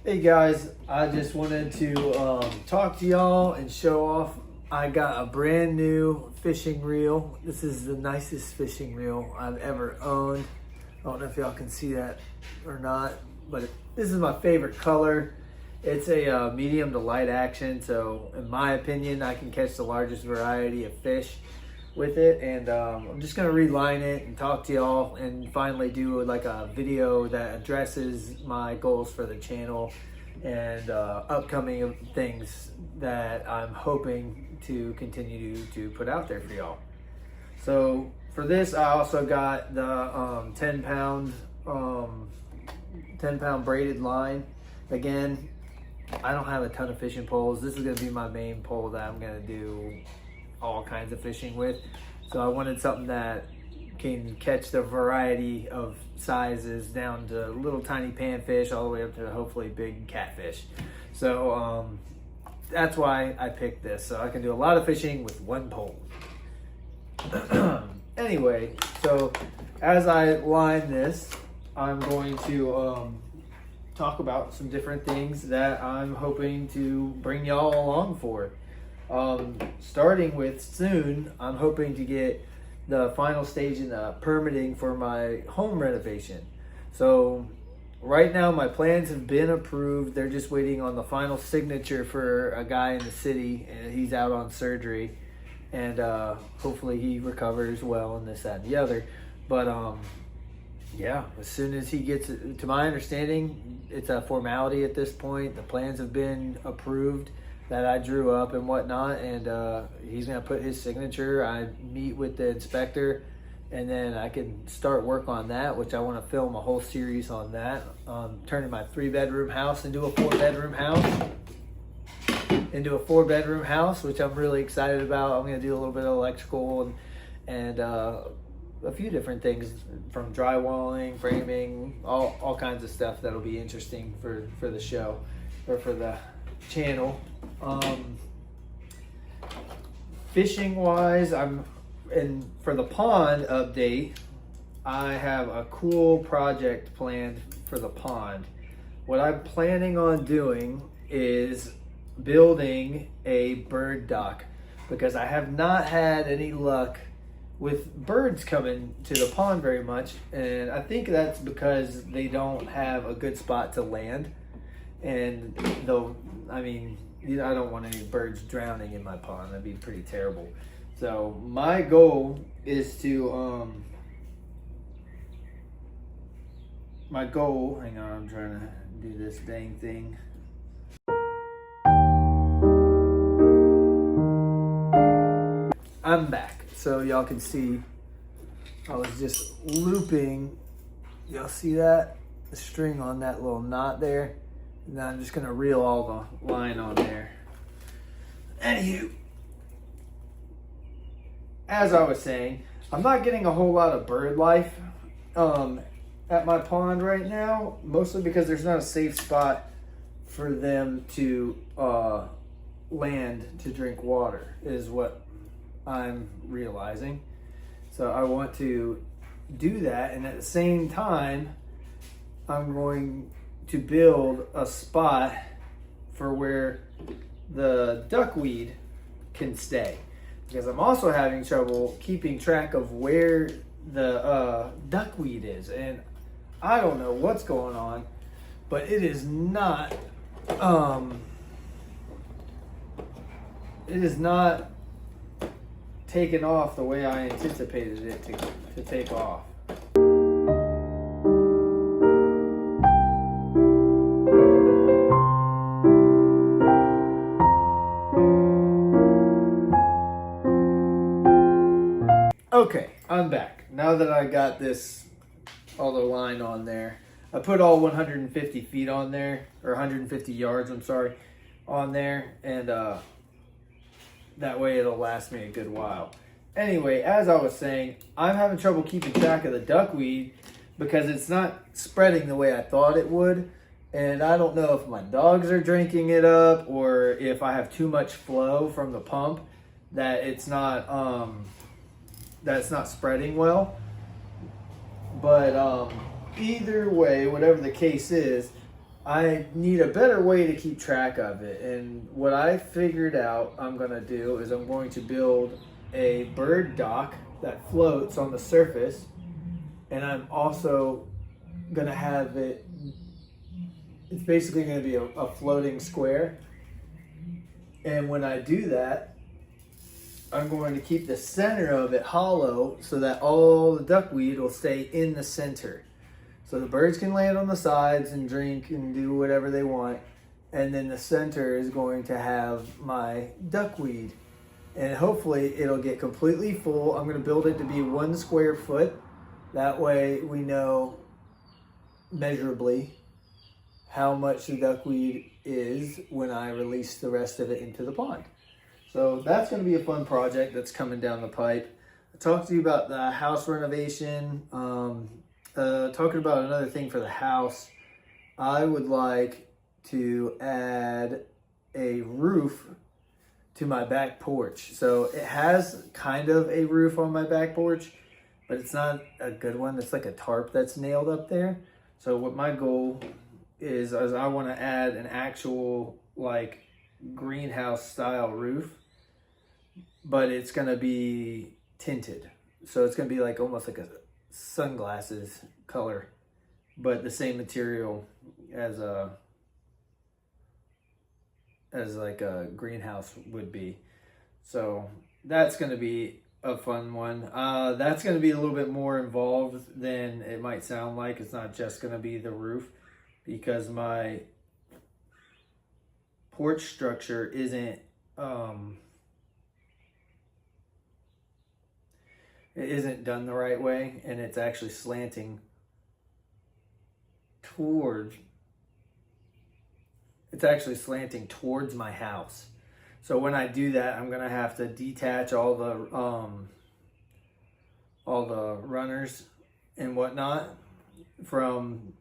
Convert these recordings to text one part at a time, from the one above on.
Hey guys, I just wanted to talk to y'all and show off. I got a brand new fishing reel. This is the nicest fishing reel I've ever owned. I don't know if y'all can see that or not, but this is my favorite color. It's a medium to light action, so in my opinion, I can catch the largest variety of fish with it. And I'm just gonna reline it and talk to y'all and finally do like a video that addresses my goals for the channel and upcoming things that I'm hoping to continue to put out there for y'all. So for this, I also got the 10 pound braided line. Again, I don't have a ton of fishing poles. This is gonna be my main pole that I'm gonna do all kinds of fishing with. So I wanted something that can catch the variety of sizes down to little tiny panfish all the way up to hopefully big catfish. So that's why I picked this. So I can do a lot of fishing with one pole. Anyway, so as I line this, I'm going to talk about some different things that I'm hoping to bring y'all along for. Starting with soon, I'm hoping to get the final stage in the permitting for my home renovation. So right now my plans have been approved. They're just waiting on the final signature for a guy in the city, and he's out on surgery, and hopefully he recovers well and this, that, and the other. But yeah, as soon as he gets it, to my understanding, it's a formality at this point. The plans have been approved that I drew up and whatnot, and he's gonna put his signature. I meet with the inspector, and then I can start work on that, which I want to film a whole series on that, turning my 3-bedroom house into a 4-bedroom house, which I'm really excited about. I'm gonna do a little bit of electrical and a few different things, from drywalling, framing, all kinds of stuff that'll be interesting for the show or for the channel. Fishing wise, for the pond update, I have a cool project planned for the pond. What I'm planning on doing is building a bird dock, because I have not had any luck with birds coming to the pond very much, and I think that's because they don't have a good spot to land. And though, I mean, I don't want any birds drowning in my pond. That'd be pretty terrible. So my goal is to, hang on, I'm trying to do this dang thing. I'm back. So y'all can see, I was just looping. Y'all see that? The string on that little knot there. And then I'm just gonna reel all the line on there. Anywho, as I was saying, I'm not getting a whole lot of bird life at my pond right now, mostly because there's not a safe spot for them to land to drink water, is what I'm realizing. So I want to do that, and at the same time, I'm going to build a spot for where the duckweed can stay, because I'm also having trouble keeping track of where the duckweed is, and I don't know what's going on, but it is not taken off the way I anticipated it to take off. Okay, I'm back. Now that I got all the line on there, I put all 150 feet on there, or 150 yards, I'm sorry, on there, and that way it'll last me a good while. Anyway, as I was saying, I'm having trouble keeping track of the duckweed because it's not spreading the way I thought it would, and I don't know if my dogs are drinking it up or if I have too much flow from the pump that it's not spreading well. But either way, whatever the case is, I need a better way to keep track of it. And what I figured out I'm going to do is I'm going to build a bird dock that floats on the surface. And I'm also going to have it, it's basically going to be a floating square. And when I do that, I'm going to keep the center of it hollow so that all the duckweed will stay in the center. So the birds can land on the sides and drink and do whatever they want. And then the center is going to have my duckweed. And hopefully it'll get completely full. I'm going to build it to be 1 square foot. That way we know measurably how much the duckweed is when I release the rest of it into the pond. So that's going to be a fun project that's coming down the pipe. I talked to you about the house renovation. Talking about another thing for the house, I would like to add a roof to my back porch. So it has kind of a roof on my back porch, but it's not a good one. It's like a tarp that's nailed up there. So what my goal is I want to add an actual like greenhouse style roof, but it's going to be tinted. So it's going to be like almost like a sunglasses color, but the same material as like a greenhouse would be. So that's going to be a fun one. That's going to be a little bit more involved than it might sound like. It's not just going to be the roof, because my porch structure isn't it isn't done the right way, and it's actually slanting towards my house. So when I do that, I'm gonna have to detach all the runners and whatnot from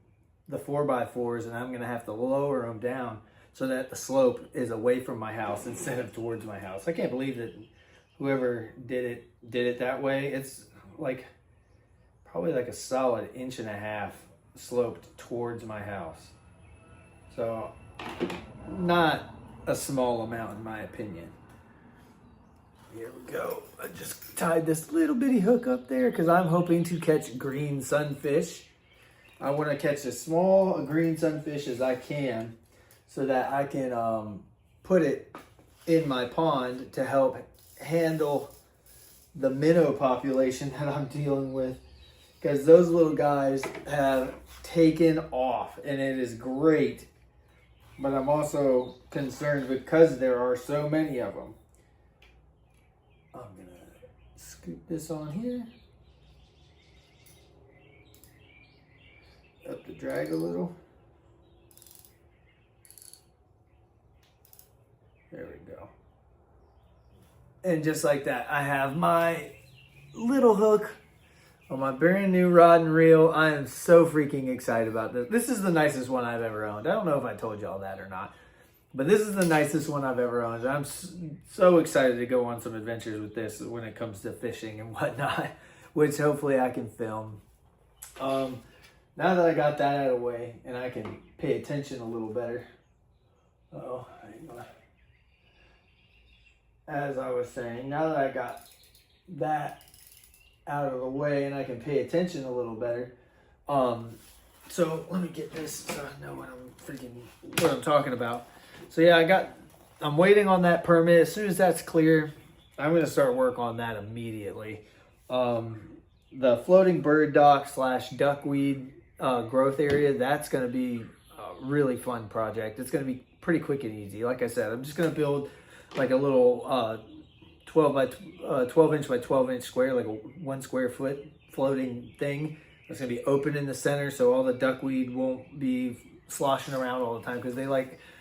the 4x4s, and I'm gonna have to lower them down so that the slope is away from my house instead of towards my house. I can't believe that whoever did it that way. It's like probably like a solid 1.5 inches sloped towards my house. So not a small amount in my opinion. Here we go. I just tied this little bitty hook up there because I'm hoping to catch green sunfish. I want to catch as small a green sunfish as I can so that I can put it in my pond to help handle the minnow population that I'm dealing with, because those little guys have taken off and it is great, but I'm also concerned because there are so many of them. I'm gonna scoop this on here up the drag a little. There we go. And just like that, I have my little hook on my brand new rod and reel. I am so freaking excited about this. This is the nicest one I've ever owned. I don't know if I told y'all that or not, but this is the nicest one I've ever owned. I'm so excited to go on some adventures with this when it comes to fishing and whatnot, which hopefully I can film. Now that I got that out of the way and I can pay attention a little better. Oh, hang on. As I was saying, now that I got that out of the way and I can pay attention a little better, so let me get this so I know what I'm talking about. So yeah, I'm waiting on that permit. As soon as that's clear, I'm going to start work on that immediately. The floating bird dock / duckweed growth area, that's going to be a really fun project. It's going to be pretty quick and easy. Like I said, I'm just going to build like a little 12 inch by 12 inch square, like a 1 square foot floating thing. It's gonna be open in the center, so all the duckweed won't be sloshing around all the time, because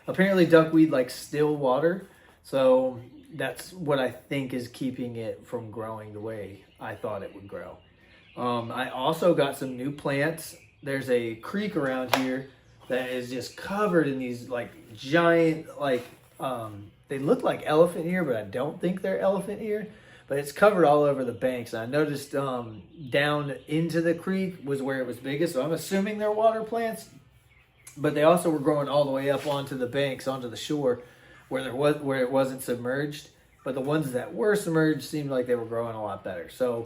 apparently duckweed like still water. So that's what I think is keeping it from growing the way I thought it would grow. I also got some new plants. There's a creek around here that is just covered in these like giant, like, they look like elephant ear, but I don't think they're elephant ear. But it's covered all over the banks. And I noticed down into the creek was where it was biggest. So I'm assuming they're water plants. But they also were growing all the way up onto the banks, onto the shore, where it wasn't submerged. But the ones that were submerged seemed like they were growing a lot better. So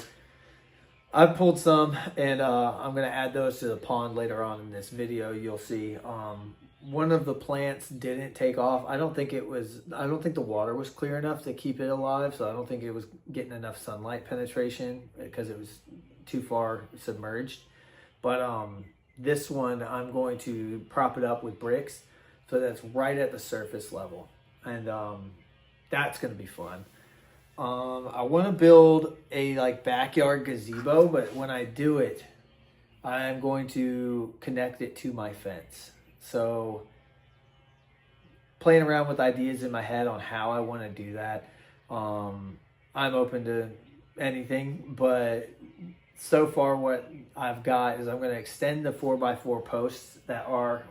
I pulled some, and I'm gonna add those to the pond later on in this video. You'll see. One of the plants didn't take off. I don't think the water was clear enough to keep it alive, so I don't think it was getting enough sunlight penetration because it was too far submerged. But this one, I'm going to prop it up with bricks so that's right at the surface level, and that's gonna be fun. I want to build a backyard gazebo, but when I do it, I'm going to connect it to my fence. So playing around with ideas in my head on how I want to do that. I'm open to anything, but so far what I've got is I'm going to extend the 4x4 posts that are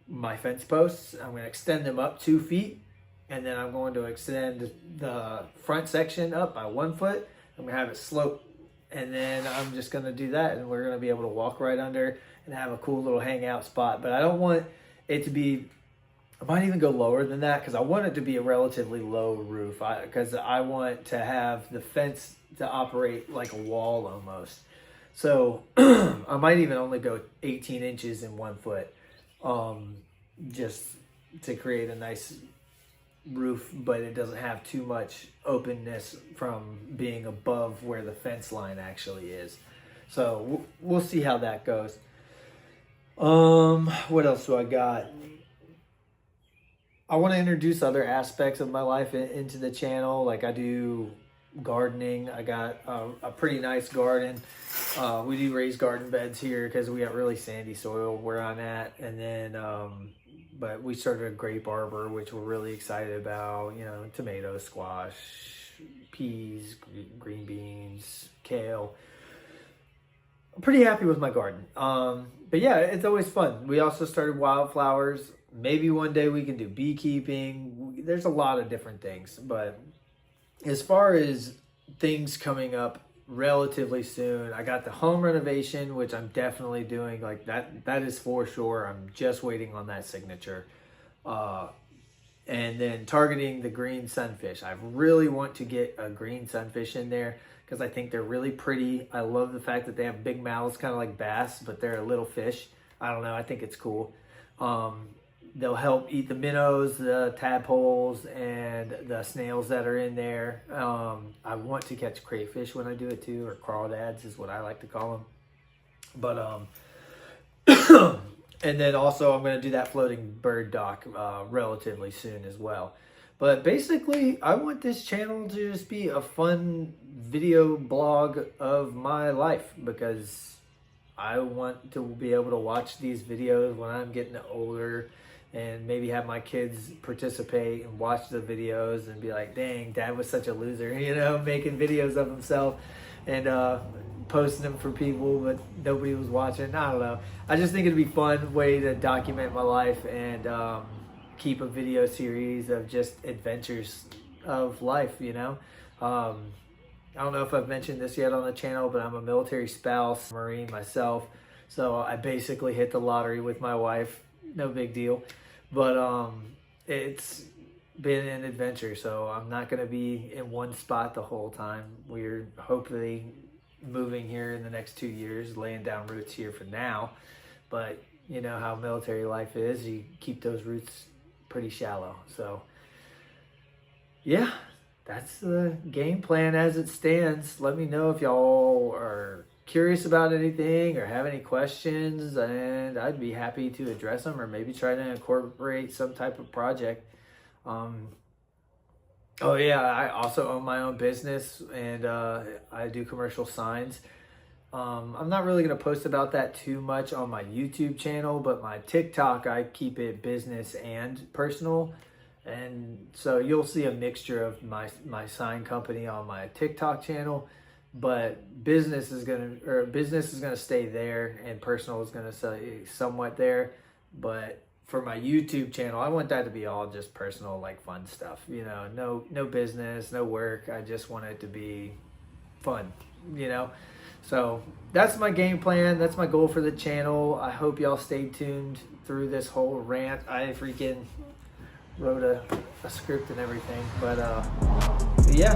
my fence posts. I'm going to extend them up 2 feet, and then I'm going to extend the front section up by 1 foot. I'm going to have it slope, and then I'm just going to do that, and we're going to be able to walk right under and have a cool little hangout spot. But I don't want it to be, I might even go lower than that because I want it to be a relatively low roof, because I want to have the fence to operate like a wall almost. So I might even only go 18 inches in 1 foot, just to create a nice roof, but it doesn't have too much openness from being above where the fence line actually is. So we'll see how that goes. What else do I got? I want to introduce other aspects of my life into the channel. Like I do gardening. I got a pretty nice garden. We do raised garden beds here because we got really sandy soil where I'm at. And then, but we started a grape arbor, which we're really excited about. You know, tomatoes, squash, peas, green beans, kale. I'm pretty happy with my garden. But yeah, it's always fun. We also started wildflowers. Maybe one day we can do beekeeping. There's a lot of different things. But as far as things coming up relatively soon, I got the home renovation, which I'm definitely doing. Like that is for sure. I'm just waiting on that signature. And then targeting the green sunfish. I really want to get a green sunfish in there because I think they're really pretty. I love the fact that they have big mouths, kind of like bass, but they're a little fish. I don't know. I think it's cool. They'll help eat the minnows, the tadpoles, and the snails that are in there. I want to catch crayfish when I do it too, or crawdads is what I like to call them. But and then also I'm going to do that floating bird dock relatively soon as well. But basically, I want this channel to just be a fun video blog of my life because I want to be able to watch these videos when I'm getting older and maybe have my kids participate and watch the videos and be like, dang, Dad was such a loser, you know, making videos of himself and posting them for people, but nobody was watching. I don't know. I just think it'd be a fun way to document my life and keep a video series of just adventures of life, you know. I don't know if I've mentioned this yet on the channel, but I'm a military spouse, Marine myself. So I basically hit the lottery with my wife. No big deal. But it's been an adventure. So I'm not going to be in one spot the whole time. We're hopefully moving here in the next 2 years, laying down roots here for now. But you know how military life is. You keep those roots pretty shallow. So yeah, that's the game plan as it stands. Let me know if y'all are curious about anything or have any questions, and I'd be happy to address them or maybe try to incorporate some type of project. Oh yeah, I also own my own business and I do commercial signs. I'm not really going to post about that too much on my YouTube channel, but my TikTok, I keep it business and personal. And so you'll see a mixture of my sign company on my TikTok channel, but business is gonna stay there and personal is gonna stay somewhat there. But for my YouTube channel, I want that to be all just personal, like fun stuff, you know, no business, no work. I just want it to be fun, you know? So that's my game plan. That's my goal for the channel. I hope y'all stay tuned through this whole rant. I freaking wrote a script and everything. But yeah.